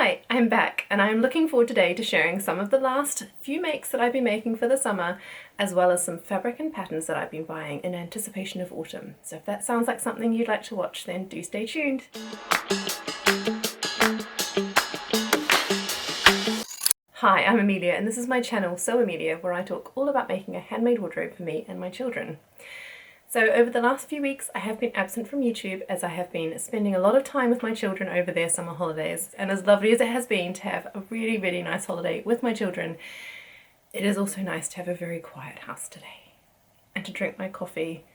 Hi, I'm back and I'm looking forward today to sharing some of the last few makes that I've been making for the summer, as well as some fabric and patterns that I've been buying in anticipation of autumn. So if that sounds like something you'd like to watch, then do stay tuned. Hi, I'm Amelia and this is my channel So Amelia, where I talk all about making a handmade wardrobe for me and my children. So over the last few weeks I have been absent from YouTube as I have been spending a lot of time with my children over their summer holidays, and as lovely as it has been to have a really nice holiday with my children, it is also nice to have a very quiet house today and to drink my coffee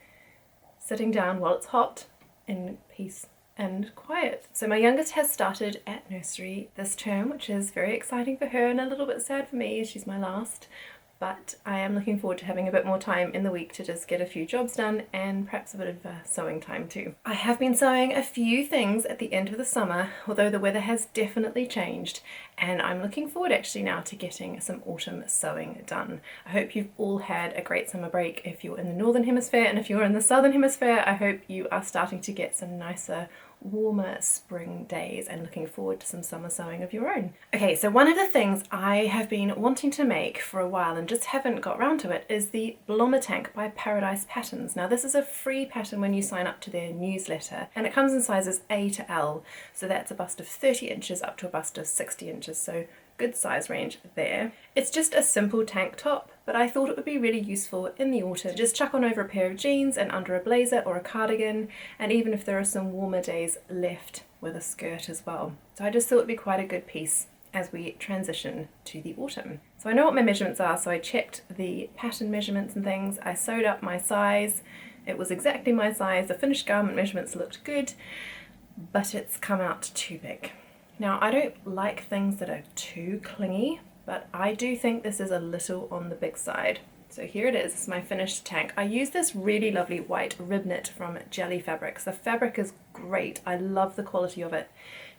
sitting down while it's hot in peace and quiet. So my youngest has started at nursery this term, which is very exciting for her and a little bit sad for me as she's my last. But I am looking forward to having a bit more time in the week to just get a few jobs done and perhaps a bit of sewing time too. I have been sewing a few things at the end of the summer, although the weather has definitely changed, and I'm looking forward actually now to getting some autumn sewing done. I hope you've all had a great summer break if you're in the northern hemisphere, and if you're in the southern hemisphere, I hope you are starting to get some nicer warmer spring days and looking forward to some summer sewing of your own. Okay, so one of the things I have been wanting to make for a while and just haven't got round to it is the Blomma tank by Paradise Patterns. Now this is a free pattern when you sign up to their newsletter, and it comes in sizes A to L, so that's a bust of 30 inches up to a bust of 60 inches, so good size range there. It's just a simple tank top, but I thought it would be really useful in the autumn to just chuck on over a pair of jeans and under a blazer or a cardigan, and even if there are some warmer days left, with a skirt as well. So I just thought it'd be quite a good piece as we transition to the autumn. So I know what my measurements are, so I checked the pattern measurements and things. I sewed up my size. It was exactly my size. The finished garment measurements looked good, but it's come out too big. Now, I don't like things that are too clingy, but I do think this is a little on the big side. So here it is, it's my finished tank. I use this really lovely white rib knit from Jelly Fabrics. The fabric is great. I love the quality of it.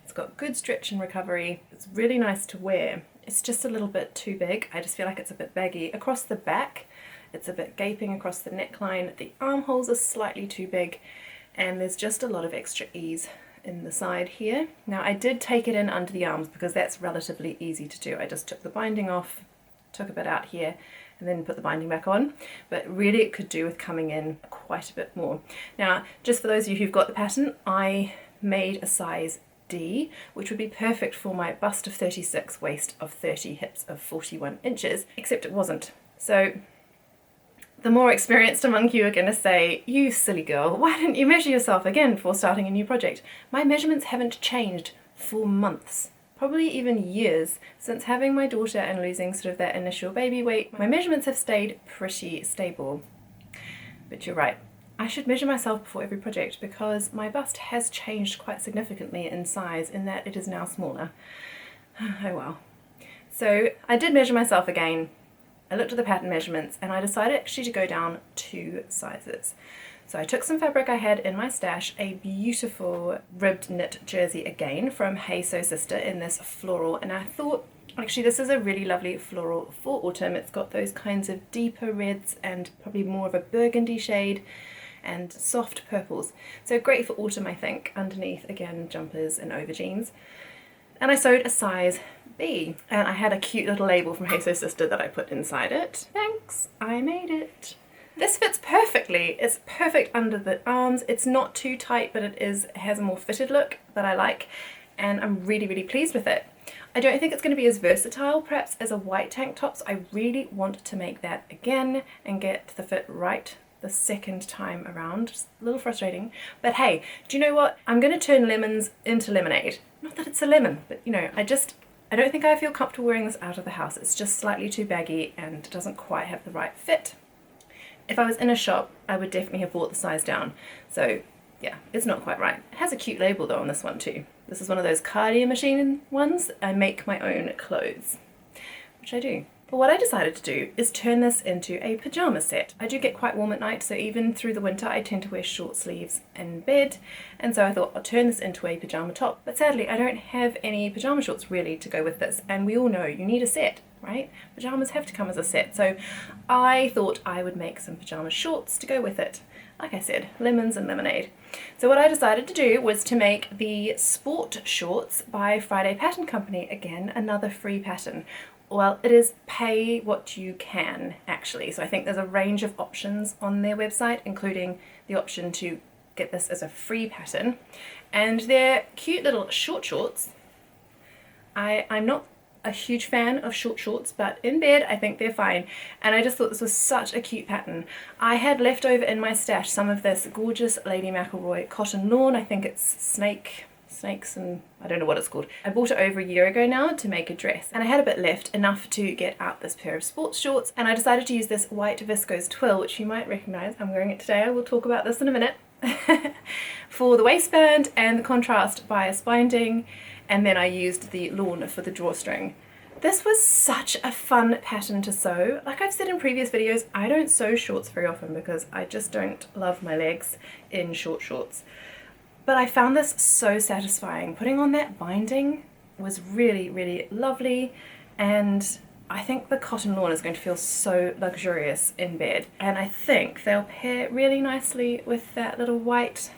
It's got good stretch and recovery. It's really nice to wear. It's just a little bit too big. I just feel like it's a bit baggy. Across the back, it's a bit gaping across the neckline. The armholes are slightly too big, and there's just a lot of extra ease in the side here. Now I did take it in under the arms because that's relatively easy to do. I just took the binding off, took a bit out here, and then put the binding back on, but really it could do with coming in quite a bit more. Now, just for those of you who've got the pattern, I made a size D, which would be perfect for my bust of 36, waist of 30, hips of 41 inches, except it wasn't. So the more experienced among you are going to say, "You silly girl, why didn't you measure yourself again before starting a new project?" My measurements haven't changed for months, probably even years, since having my daughter and losing sort of that initial baby weight. My measurements have stayed pretty stable. But you're right, I should measure myself before every project because my bust has changed quite significantly in size in that it is now smaller. Oh well. So I did measure myself again. I looked at the pattern measurements and I decided actually to go down 2 sizes. So I took some fabric I had in my stash, a beautiful ribbed knit jersey again from Hey Sew Sister in this floral, and I thought actually this is a really lovely floral for autumn. It's got those kinds of deeper reds and probably more of a burgundy shade and soft purples. So great for autumn, I think, underneath again jumpers and over jeans. And I sewed a size B, and I had a cute little label from Hey Sew Sister that I put inside it. Thanks, I made it. This fits perfectly. It's perfect under the arms. It's not too tight, but it has a more fitted look that I like, and I'm really pleased with it. I don't think it's going to be as versatile perhaps as a white tank top, so I really want to make that again and get the fit right the second time around. Just a little frustrating, but hey, do you know what? I'm going to turn lemons into lemonade. Not that it's a lemon, but you know, I don't think I feel comfortable wearing this out of the house. It's just slightly too baggy and doesn't quite have the right fit. If I was in a shop, I would definitely have bought the size down. So yeah, it's not quite right. It has a cute label though on this one too. This is one of those cardigan machine ones. I make my own clothes, which I do. But what I decided to do is turn this into a pyjama set. I do get quite warm at night, so even through the winter I tend to wear short sleeves in bed, and so I thought I'll turn this into a pyjama top. But sadly I don't have any pyjama shorts really to go with this, and we all know you need a set, right? Pyjamas have to come as a set, so I thought I would make some pyjama shorts to go with it. Like I said, lemons and lemonade. So what I decided to do was to make the sport shorts by Friday Pattern Company. Again, another free pattern. Well, it is pay what you can, actually. So I think there's a range of options on their website, including the option to get this as a free pattern. And they're cute little short shorts. I'm not a huge fan of short shorts, but in bed I think they're fine, and I just thought this was such a cute pattern. I had left over in my stash some of this gorgeous Lady McElroy cotton lawn. I think it's snakes and I don't know what it's called. I bought it over a year ago now to make a dress, and I had a bit left, enough to get out this pair of sports shorts, and I decided to use this white viscose twill, which you might recognise. I'm wearing it today. I will talk about this in a minute. For the waistband and the contrast bias binding, and then I used the lawn for the drawstring. This was such a fun pattern to sew. Like I've said in previous videos, I don't sew shorts very often because I just don't love my legs in short shorts. But I found this so satisfying. Putting on that binding was really, really lovely, and I think the cotton lawn is going to feel so luxurious in bed, and I think they'll pair really nicely with that little white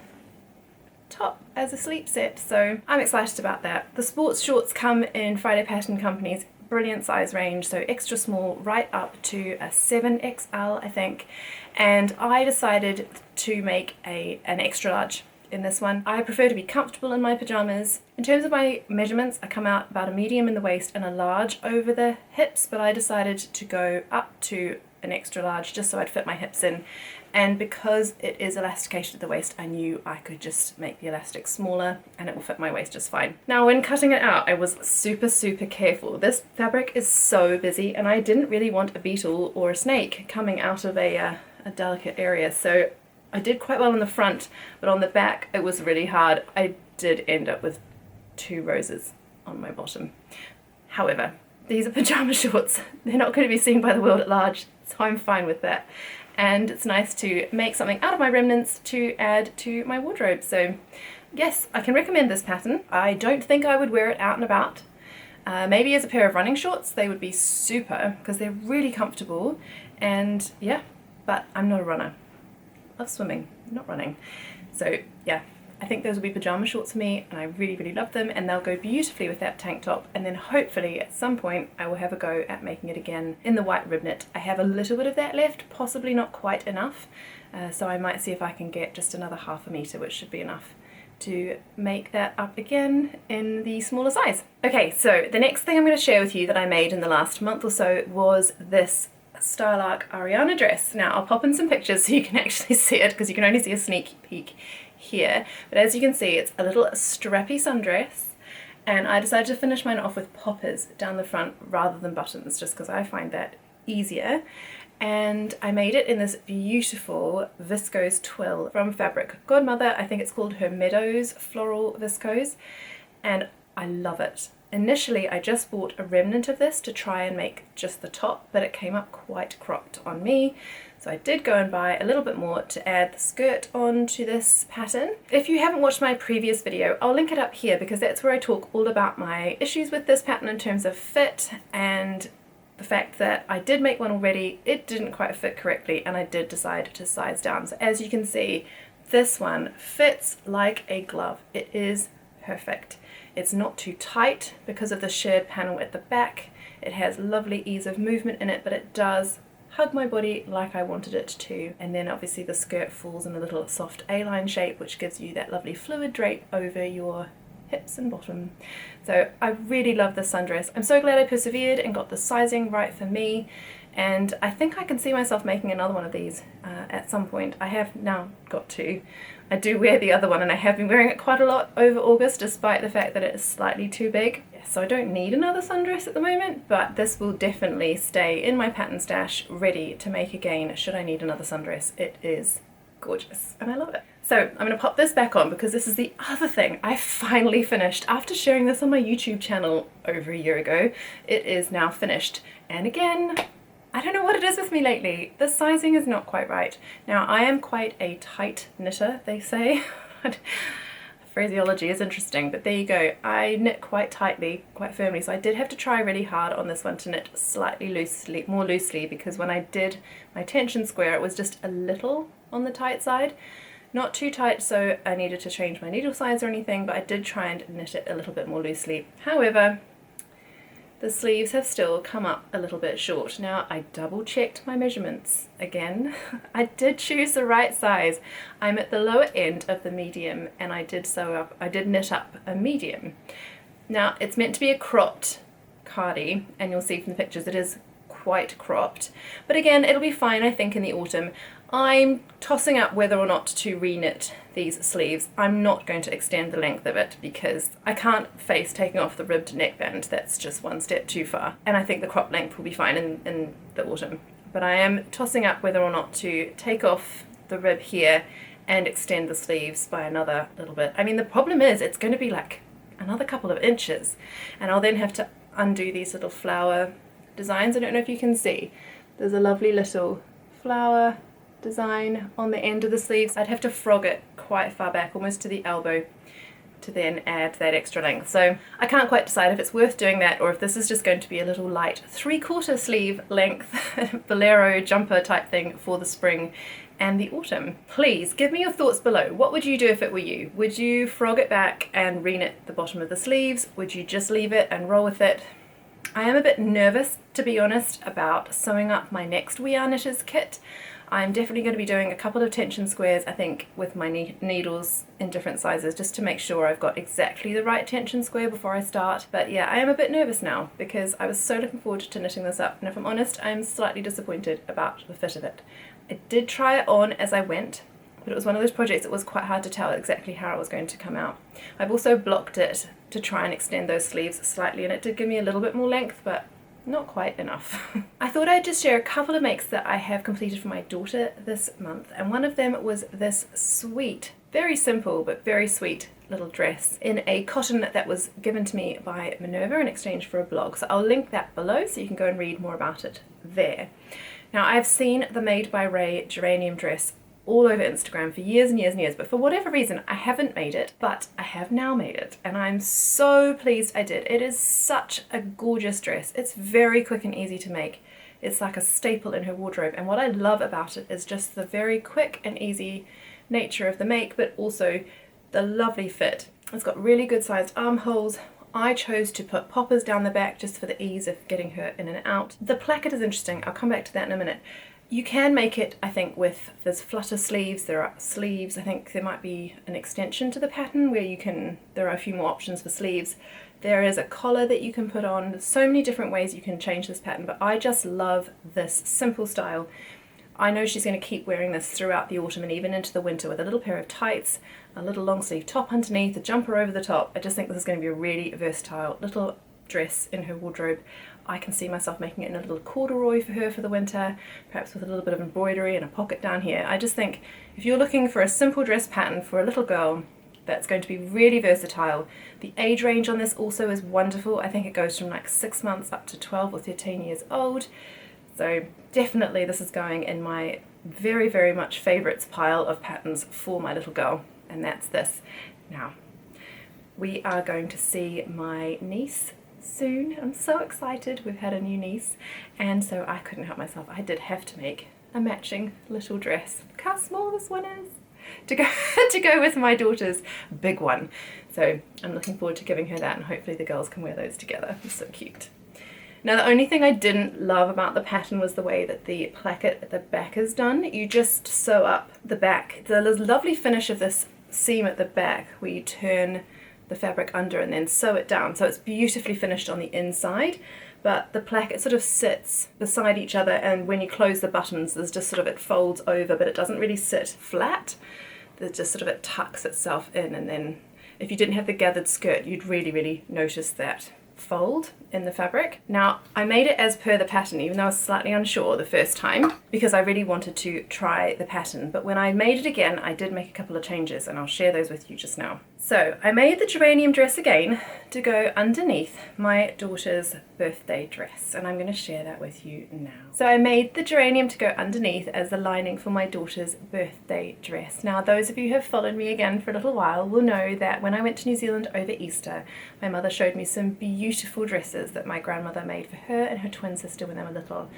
top as a sleep set, so I'm excited about that. The sports shorts come in Friday Pattern Company's brilliant size range, so extra small right up to a 7XL I think, and I decided to make an extra large in this one. I prefer to be comfortable in my pajamas. In terms of my measurements, I come out about a medium in the waist and a large over the hips, but I decided to go up to an extra large just so I'd fit my hips in, and because it is elasticated at the waist, I knew I could just make the elastic smaller and it will fit my waist just fine. Now when cutting it out, I was super careful. This fabric is so busy, and I didn't really want a beetle or a snake coming out of a delicate area, so I did quite well on the front, but on the back it was really hard. I did end up with 2 roses on my bottom. However, these are pyjama shorts. They're not going to be seen by the world at large, so I'm fine with that. And it's nice to make something out of my remnants to add to my wardrobe. So yes, I can recommend this pattern. I don't think I would wear it out and about. Maybe as a pair of running shorts they would be super, because they're really comfortable, and yeah, but I'm not a runner. I love swimming, not running. So yeah, I think those will be pyjama shorts for me, and I really love them, and they'll go beautifully with that tank top, and then hopefully at some point I will have a go at making it again in the white rib knit. I have a little bit of that left, possibly not quite enough, so I might see if I can get just another ½ meter, which should be enough to make that up again in the smaller size. Okay, so the next thing I'm going to share with you that I made in the last month or so was this Style Arc Ariana dress. Now I'll pop in some pictures so you can actually see it, because you can only see a sneak peek here, but as you can see it's a little strappy sundress, and I decided to finish mine off with poppers down the front rather than buttons, just because I find that easier. And I made it in this beautiful viscose twill from Fabric Godmother. I think it's called her Meadows Floral Viscose, and I love it. Initially I just bought a remnant of this to try and make just the top, but it came up quite cropped on me, so I did go and buy a little bit more to add the skirt onto this pattern. If you haven't watched my previous video, I'll link it up here, because that's where I talk all about my issues with this pattern in terms of fit, and the fact that I did make one already, it didn't quite fit correctly, and I did decide to size down. So as you can see, this one fits like a glove. It is perfect. It's not too tight because of the shared panel at the back. It has lovely ease of movement in it, but it does hug my body like I wanted it to. And then obviously the skirt falls in a little soft A-line shape, which gives you that lovely fluid drape over your hips and bottom. So I really love this sundress. I'm so glad I persevered and got the sizing right for me, and I think I can see myself making another one of these at some point. I have now got 2. I do wear the other one, and I have been wearing it quite a lot over August, despite the fact that it is slightly too big. So I don't need another sundress at the moment, but this will definitely stay in my pattern stash ready to make again should I need another sundress. It is gorgeous and I love it. So I'm going to pop this back on because this is the other thing I finally finished. After sharing this on my YouTube channel over a year ago, it is now finished. And again, I don't know what it is with me lately. The sizing is not quite right. Now, I am quite a tight knitter, they say. Phraseology is interesting, but there you go. I knit quite tightly, quite firmly, so I did have to try really hard on this one to knit slightly loosely, more loosely, because when I did my tension square, it was just a little on the tight side. Not too tight, so I needed to change my needle size or anything, but I did try and knit it a little bit more loosely. However, the sleeves have still come up a little bit short. Now, I double checked my measurements again. I did choose the right size. I'm at the lower end of the medium, and I did knit up a medium. Now, it's meant to be a cropped cardie, and you'll see from the pictures it is quite cropped. But again, it'll be fine, I think, in the autumn. I'm tossing up whether or not to reknit these sleeves. I'm not going to extend the length of it because I can't face taking off the ribbed neckband. That's just one step too far. And I think the crop length will be fine in the autumn. But I am tossing up whether or not to take off the rib here and extend the sleeves by another little bit. I mean, the problem is it's going to be like another couple of inches, and I'll then have to undo these little flower designs. I don't know if you can see. There's a lovely little flower design on the end of the sleeves. I'd have to frog it quite far back, almost to the elbow, to then add that extra length. So I can't quite decide if it's worth doing that or if this is just going to be a little light 3/4 sleeve length bolero jumper type thing for the spring and the autumn. Please give me your thoughts below. What would you do if it were you? Would you frog it back and reknit the bottom of the sleeves? Would you just leave it and roll with it? I am a bit nervous, to be honest, about sewing up my next We Are Knitters kit. I'm definitely going to be doing a couple of tension squares, I think, with my needles in different sizes, just to make sure I've got exactly the right tension square before I start. But yeah, I am a bit nervous now because I was so looking forward to knitting this up, and if I'm honest, I'm slightly disappointed about the fit of it. I did try it on as I went, but it was one of those projects that was quite hard to tell exactly how it was going to come out. I've also blocked it to try and extend those sleeves slightly, and it did give me a little bit more length, but not quite enough. I thought I'd just share a couple of makes that I have completed for my daughter this month, and one of them was this sweet, very simple but very sweet little dress in a cotton that was given to me by Minerva in exchange for a blog. So I'll link that below so you can go and read more about it there. Now, I've seen the Made by Ray Geranium dress all over Instagram for years and years and years, but for whatever reason I haven't made it, but I have now made it, and I'm so pleased I did. It is such a gorgeous dress. It's very quick and easy to make. It's like a staple in her wardrobe, and what I love about it is just the very quick and easy nature of the make, but also the lovely fit. It's got really good sized armholes. I chose to put poppers down the back just for the ease of getting her in and out. The placket is interesting. I'll come back to that in a minute. You can make it, I think, with, there's flutter sleeves, there are sleeves, I think there might be an extension to the pattern where there are a few more options for sleeves. There is a collar that you can put on. There's so many different ways you can change this pattern, but I just love this simple style. I know she's going to keep wearing this throughout the autumn and even into the winter with a little pair of tights, a little long sleeve top underneath, a jumper over the top. I just think this is going to be a really versatile little dress in her wardrobe. I can see myself making it in a little corduroy for her for the winter, perhaps with a little bit of embroidery and a pocket down here. I just think if you're looking for a simple dress pattern for a little girl that's going to be really versatile, the age range on this also is wonderful. I think it goes from like 6 months up to 12 or 13 years old. So definitely this is going in my very, very much favourites pile of patterns for my little girl, and that's this. Now, we are going to see my niece soon. I'm so excited. We've had a new niece, and so I couldn't help myself. I did have to make a matching little dress. Look how small this one is to go with my daughter's big one. So I'm looking forward to giving her that, and hopefully the girls can wear those together. It's so cute. Now, the only thing I didn't love about the pattern was the way that the placket at the back is done. You just sew up the back. There's a lovely finish of this seam at the back where you turn the fabric under and then sew it down, so it's beautifully finished on the inside, but the placket sort of sits beside each other, and when you close the buttons there's just sort of, it folds over, but it doesn't really sit flat. There's just sort of, it tucks itself in, and then if you didn't have the gathered skirt you'd really notice that fold in the fabric. Now, I made it as per the pattern, even though I was slightly unsure the first time, because I really wanted to try the pattern. But when I made it again, I did make a couple of changes, and I'll share those with you just now. So I made the geranium dress again to go underneath my daughter's birthday dress, and I'm going to share that with you now. So I made the geranium to go underneath as the lining for my daughter's birthday dress. Now, those of you who have followed me again for a little while will know that when I went to New Zealand over Easter, my mother showed me some beautiful dresses that my grandmother made for her and her twin sister when they were little.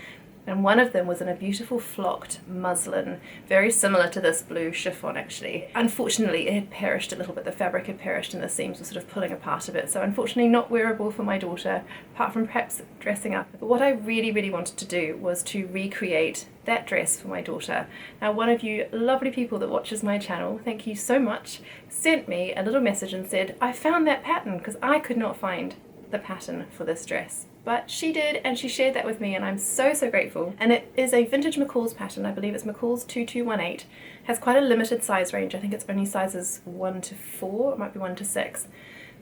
And one of them was in a beautiful flocked muslin, very similar to this blue chiffon actually. Unfortunately, it had perished a little bit. The fabric had perished and the seams were sort of pulling apart a bit. So unfortunately not wearable for my daughter, apart from perhaps dressing up. But what I really, really wanted to do was to recreate that dress for my daughter. Now, one of you lovely people that watches my channel, thank you so much, sent me a little message and said, I found that pattern, because I could not find the pattern for this dress. But she did, and she shared that with me, and I'm so, so grateful. And it is a vintage McCalls pattern. I believe it's McCalls 2218. Has quite a limited size range. I think it's only sizes 1 to 4, it might be 1 to 6.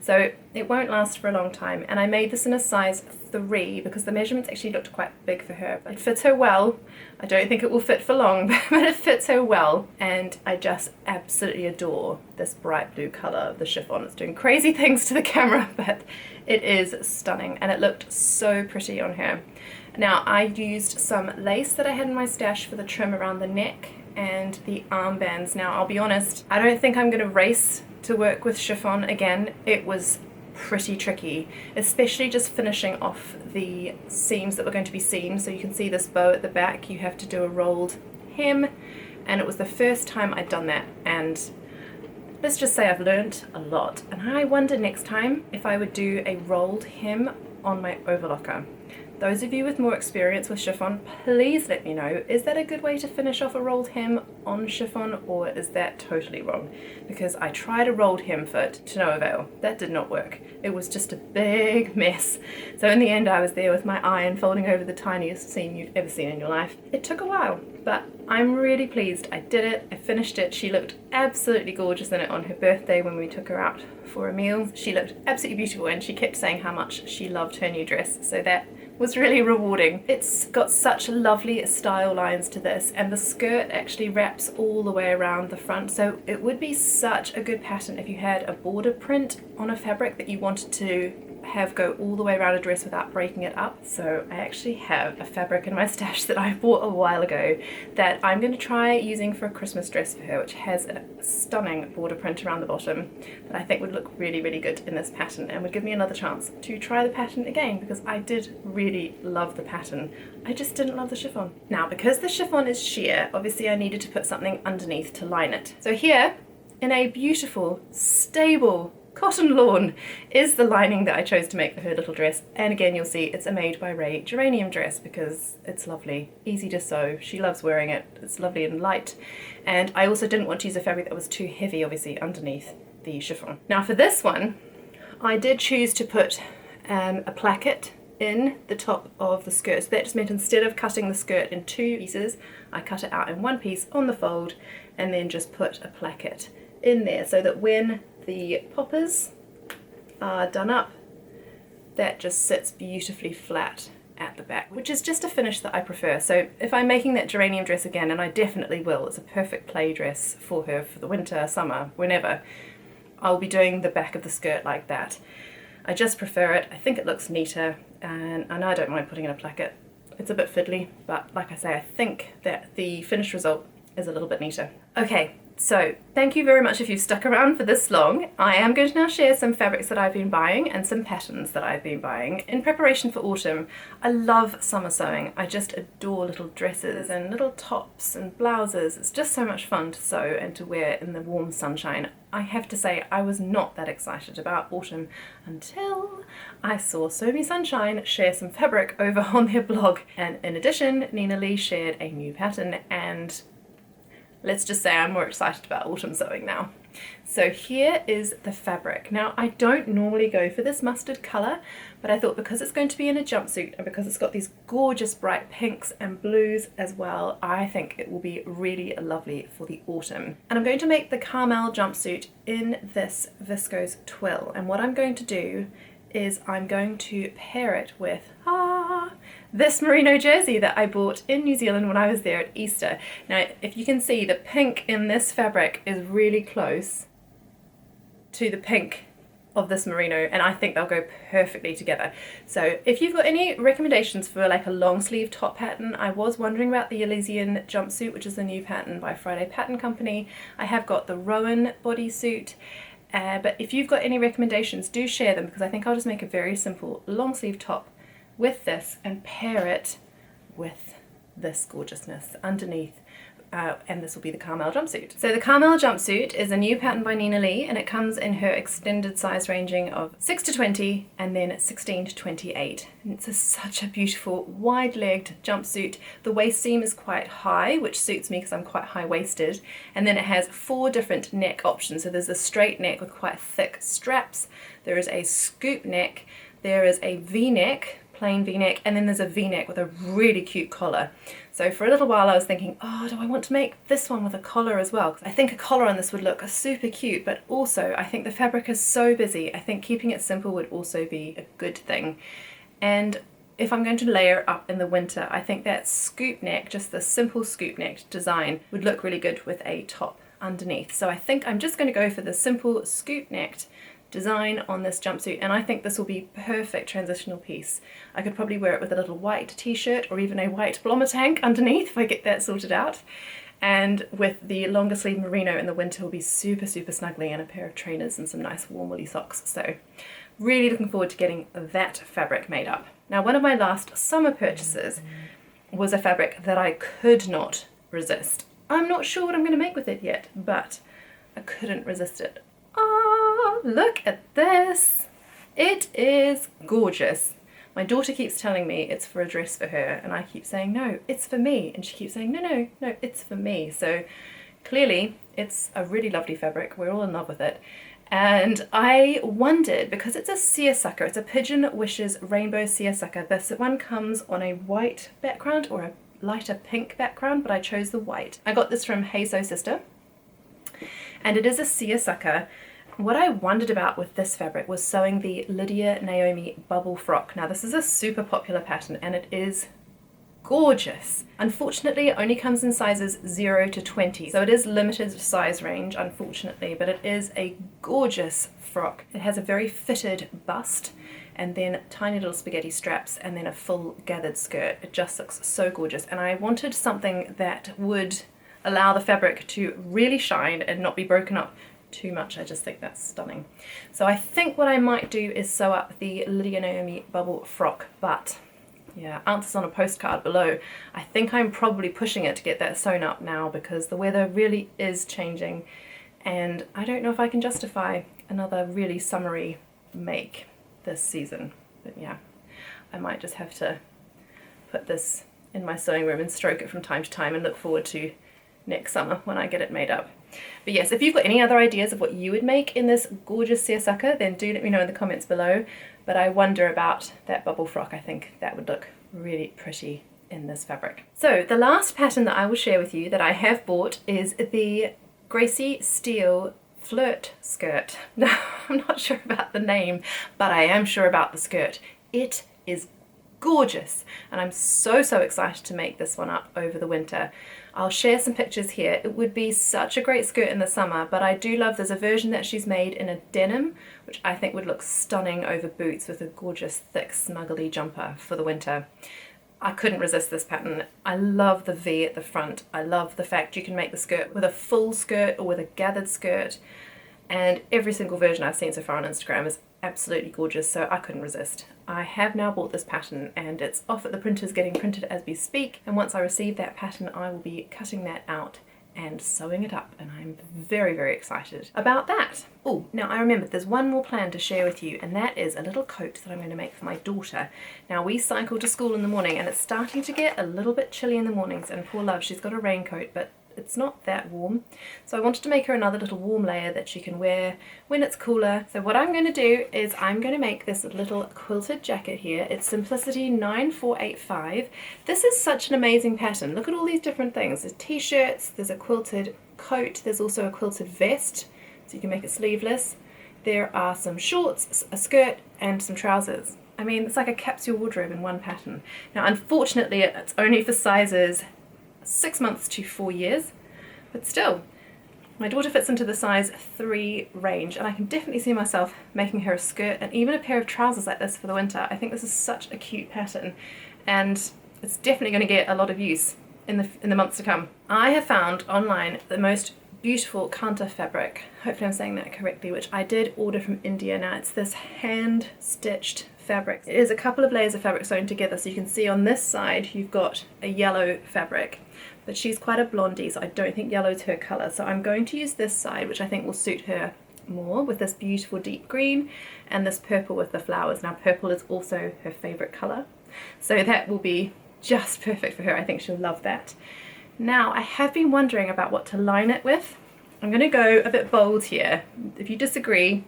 So it won't last for a long time. And I made this in a size 3 because the measurements actually looked quite big for her. It fits her well. I don't think it will fit for long, but it fits her well. And I just absolutely adore this bright blue color of the chiffon. It's doing crazy things to the camera, but it is stunning, and it looked so pretty on her. Now, I used some lace that I had in my stash for the trim around the neck and the armbands. Now, I'll be honest, I don't think I'm going to race to work with chiffon again. It was pretty tricky, especially just finishing off the seams that were going to be seen. So you can see this bow at the back, you have to do a rolled hem, and it was the first time I'd done that, and let's just say I've learned a lot. And I wonder next time if I would do a rolled hem on my overlocker. Those of you with more experience with chiffon, please let me know, is that a good way to finish off a rolled hem on chiffon, or is that totally wrong? Because I tried a rolled hem foot to no avail. That did not work. It was just a big mess. So in the end I was there with my iron folding over the tiniest seam you've ever seen in your life. It took a while, but I'm really pleased. I did it, I finished it. She looked absolutely gorgeous in it on her birthday when we took her out for a meal. She looked absolutely beautiful, and she kept saying how much she loved her new dress, so that was really rewarding. It's got such lovely style lines to this, and the skirt actually wraps all the way around the front, so it would be such a good pattern if you had a border print on a fabric that you wanted to have go all the way around a dress without breaking it up. So I actually have a fabric in my stash that I bought a while ago that I'm going to try using for a Christmas dress for her, which has a stunning border print around the bottom that I think would look really, really good in this pattern, and would give me another chance to try the pattern again, because I did really love the pattern. I just didn't love the chiffon. Now, because the chiffon is sheer, obviously I needed to put something underneath to line it. So here, in a beautiful, stable cotton lawn, is the lining that I chose to make for her little dress. And again, you'll see it's a Made by Ray geranium dress because it's lovely, easy to sew. She loves wearing it. It's lovely and light. And I also didn't want to use a fabric that was too heavy, obviously, underneath the chiffon. Now for this one, I did choose to put a placket in the top of the skirt. So that just meant instead of cutting the skirt in 2 pieces, I cut it out in 1 piece on the fold, and then just put a placket in there, so that when the poppers are done up, that just sits beautifully flat at the back, which is just a finish that I prefer. So if I'm making that geranium dress again, and I definitely will, it's a perfect play dress for her for the winter, summer, whenever, I'll be doing the back of the skirt like that. I just prefer it. I think it looks neater, and I don't mind putting in a placket. It's a bit fiddly, but like I say, I think that the finished result is a little bit neater. Okay, so thank you very much if you've stuck around for this long. I am going to now share some fabrics that I've been buying and some patterns that I've been buying in preparation for autumn. I love summer sewing. I just adore little dresses and little tops and blouses. It's just so much fun to sew and to wear in the warm sunshine. I have to say, I was not that excited about autumn until I saw Sew Me Sunshine share some fabric over on their blog. And in addition, Nina Lee shared a new pattern, and let's just say I'm more excited about autumn sewing now. So here is the fabric. Now, I don't normally go for this mustard colour, but I thought because it's going to be in a jumpsuit and because it's got these gorgeous bright pinks and blues as well, I think it will be really lovely for the autumn. And I'm going to make the caramel jumpsuit in this viscose twill. And what I'm going to do is I'm going to pair it with this merino jersey that I bought in New Zealand when I was there at Easter. Now, if you can see, the pink in this fabric is really close to the pink of this merino, and I think they'll go perfectly together. So if you've got any recommendations for like a long sleeve top pattern, I was wondering about the Elysian jumpsuit, which is the new pattern by Friday Pattern Company. I have got the Rowan bodysuit, but if you've got any recommendations, do share them, because I think I'll just make a very simple long sleeve top with this and pair it with this gorgeousness underneath. And this will be the Carmel jumpsuit. So the Carmel jumpsuit is a new pattern by Nina Lee, and it comes in her extended size ranging of 6 to 20 and then 16 to 28. And it's such a beautiful wide-legged jumpsuit. The waist seam is quite high, which suits me because I'm quite high-waisted. And then it has 4 different neck options. So there's a straight neck with quite thick straps. There is a scoop neck. There is a V-neck, plain V-neck, and then there's a V-neck with a really cute collar. So for a little while I was thinking, oh, do I want to make this one with a collar as well? I think a collar on this would look super cute, but also I think the fabric is so busy. I think keeping it simple would also be a good thing. And if I'm going to layer up in the winter, I think that scoop neck, just the simple scoop neck design, would look really good with a top underneath. So I think I'm just going to go for the simple scoop necked design on this jumpsuit, and I think this will be perfect transitional piece. I could probably wear it with a little white t-shirt or even a white Blomma tank underneath if I get that sorted out, and with the longer sleeve merino in the winter will be super snuggly, and a pair of trainers and some nice warm woolly socks. So really looking forward to getting that fabric made up. Now, one of my last summer purchases was a fabric that I could not resist. I'm not sure what I'm going to make with it yet, but I couldn't resist it. Oh, look at this. It is gorgeous. My daughter keeps telling me it's for a dress for her, and I keep saying, no, it's for me. And she keeps saying, no, it's for me. So clearly it's a really lovely fabric. We're all in love with it. And I wondered, because it's a seersucker, it's a Pigeon Wishes Rainbow Seersucker. This one comes on a white background or a lighter pink background, but I chose the white. I got this from Hey Sew Sister, and it is a seersucker. What I wondered about with this fabric was sewing the Lydia Naomi bubble frock. Now, this is a super popular pattern and it is gorgeous. Unfortunately, it only comes in sizes 0 to 20, so it is limited size range, unfortunately, but it is a gorgeous frock. It has a very fitted bust and then tiny little spaghetti straps and then a full gathered skirt. It just looks so gorgeous, and I wanted something that would allow the fabric to really shine and not be broken up too much. I just think that's stunning. So I think what I might do is sew up the Lydia Naomi bubble frock, but yeah, answers on a postcard below. I think I'm probably pushing it to get that sewn up now because the weather really is changing, and I don't know if I can justify another really summery make this season. But yeah, I might just have to put this in my sewing room and stroke it from time to time and look forward to next summer when I get it made up. But yes, if you've got any other ideas of what you would make in this gorgeous seersucker, then do let me know in the comments below. But I wonder about that bubble frock. I think that would look really pretty in this fabric. So the last pattern that I will share with you that I have bought is the Gracie Steele Flirt skirt. Now, I'm not sure about the name, but I am sure about the skirt. It is gorgeous, and I'm so excited to make this one up over the winter. I'll share some pictures here. It would be such a great skirt in the summer, but I do love, there's a version that she's made in a denim, which I think would look stunning over boots with a gorgeous thick snuggly jumper for the winter. I couldn't resist this pattern. I love the V at the front. I love the fact you can make the skirt with a full skirt or with a gathered skirt, and every single version I've seen so far on Instagram is absolutely gorgeous, so I couldn't resist. I have now bought this pattern and it's off at the printers getting printed as we speak, and once I receive that pattern I will be cutting that out and sewing it up, and I'm very excited about that. Oh, now I remembered there's one more plan to share with you, and that is a little coat that I'm going to make for my daughter. Now, we cycle to school in the morning and it's starting to get a little bit chilly in the mornings, and poor love, she's got a raincoat, but it's not that warm. So I wanted to make her another little warm layer that she can wear when it's cooler. So what I'm going to do is I'm going to make this little quilted jacket here. It's Simplicity 9485. This is such an amazing pattern. Look at all these different things. There's t-shirts, there's a quilted coat, there's also a quilted vest, so you can make it sleeveless. There are some shorts, a skirt, and some trousers. I mean, it's like a capsule wardrobe in one pattern. Now, unfortunately, it's only for sizes 6 months to 4 years, but still, my daughter fits into the size 3 range, and I can definitely see myself making her a skirt and even a pair of trousers like this for the winter. I think this is such a cute pattern, and it's definitely going to get a lot of use in the months to come. I have found online the most beautiful kanta fabric, hopefully I'm saying that correctly, which I did order from India. Now it's this hand stitched fabric. It is a couple of layers of fabric sewn together, so you can see on this side you've got a yellow fabric, but she's quite a blondie, so I don't think yellow is her colour, so I'm going to use this side, which I think will suit her more, with this beautiful deep green and this purple with the flowers. Now purple is also her favourite colour, so that will be just perfect for her. I think she'll love that. Now, I have been wondering about what to line it with. I'm going to go a bit bold here. If you disagree,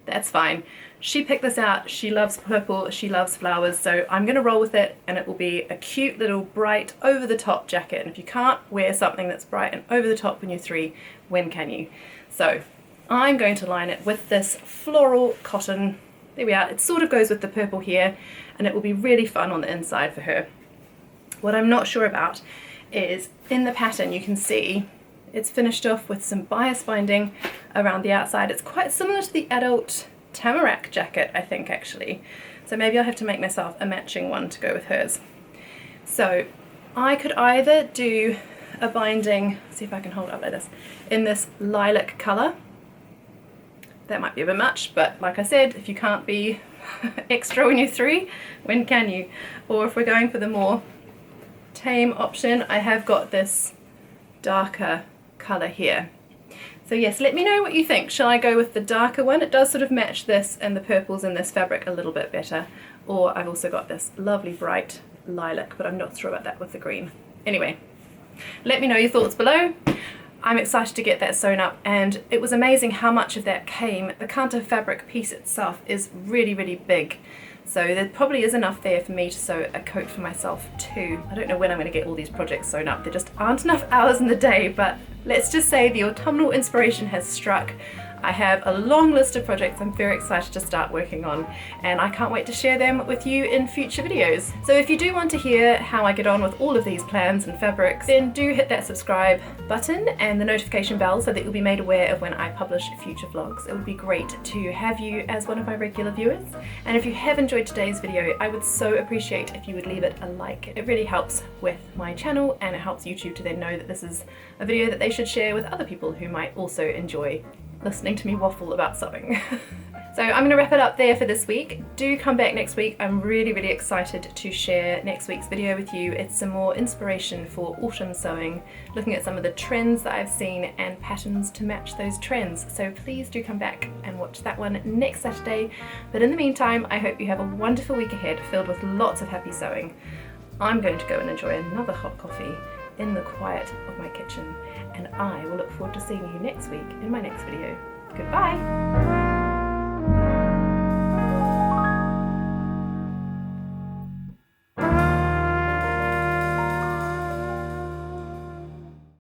that's fine. She picked this out. She loves purple. She loves flowers. So I'm going to roll with it, and it will be a cute little bright over-the-top jacket. And if you can't wear something that's bright and over-the-top when you're 3, when can you? So I'm going to line it with this floral cotton. There we are. It sort of goes with the purple here, and it will be really fun on the inside for her. What I'm not sure about is in the pattern you can see it's finished off with some bias binding around the outside. It's quite similar to the adult tamarack jacket, I think, actually. So maybe I'll have to make myself a matching one to go with hers. So I could either do a binding, see if I can hold it up like this, in this lilac colour. That might be a bit much, but like I said, if you can't be extra when you're 3, when can you? Or if we're going for the more tame option, I have got this darker colour here. So yes, let me know what you think. Shall I go with the darker one? It does sort of match this and the purples in this fabric a little bit better. Or I've also got this lovely bright lilac, but I'm not sure about that with the green. Anyway, let me know your thoughts below. I'm excited to get that sewn up, and it was amazing how much of that came. The kanta fabric piece itself is really, really big. So there probably is enough there for me to sew a coat for myself too. I don't know when I'm going to get all these projects sewn up. There just aren't enough hours in the day, but let's just say the autumnal inspiration has struck. I have a long list of projects I'm very excited to start working on, and I can't wait to share them with you in future videos. So if you do want to hear how I get on with all of these plans and fabrics, then do hit that subscribe button and the notification bell so that you'll be made aware of when I publish future vlogs. It would be great to have you as one of my regular viewers, and if you have enjoyed today's video, I would so appreciate if you would leave it a like. It really helps with my channel, and it helps YouTube to then know that this is a video that they should share with other people who might also enjoy listening to me waffle about sewing. So I'm going to wrap it up there for this week. Do come back next week. I'm really, really excited to share next week's video with you. It's some more inspiration for autumn sewing, looking at some of the trends that I've seen and patterns to match those trends. So please do come back and watch that one next Saturday. But in the meantime, I hope you have a wonderful week ahead filled with lots of happy sewing. I'm going to go and enjoy another hot coffee in the quiet of my kitchen, and I will look forward to seeing you next week in my next video. Goodbye!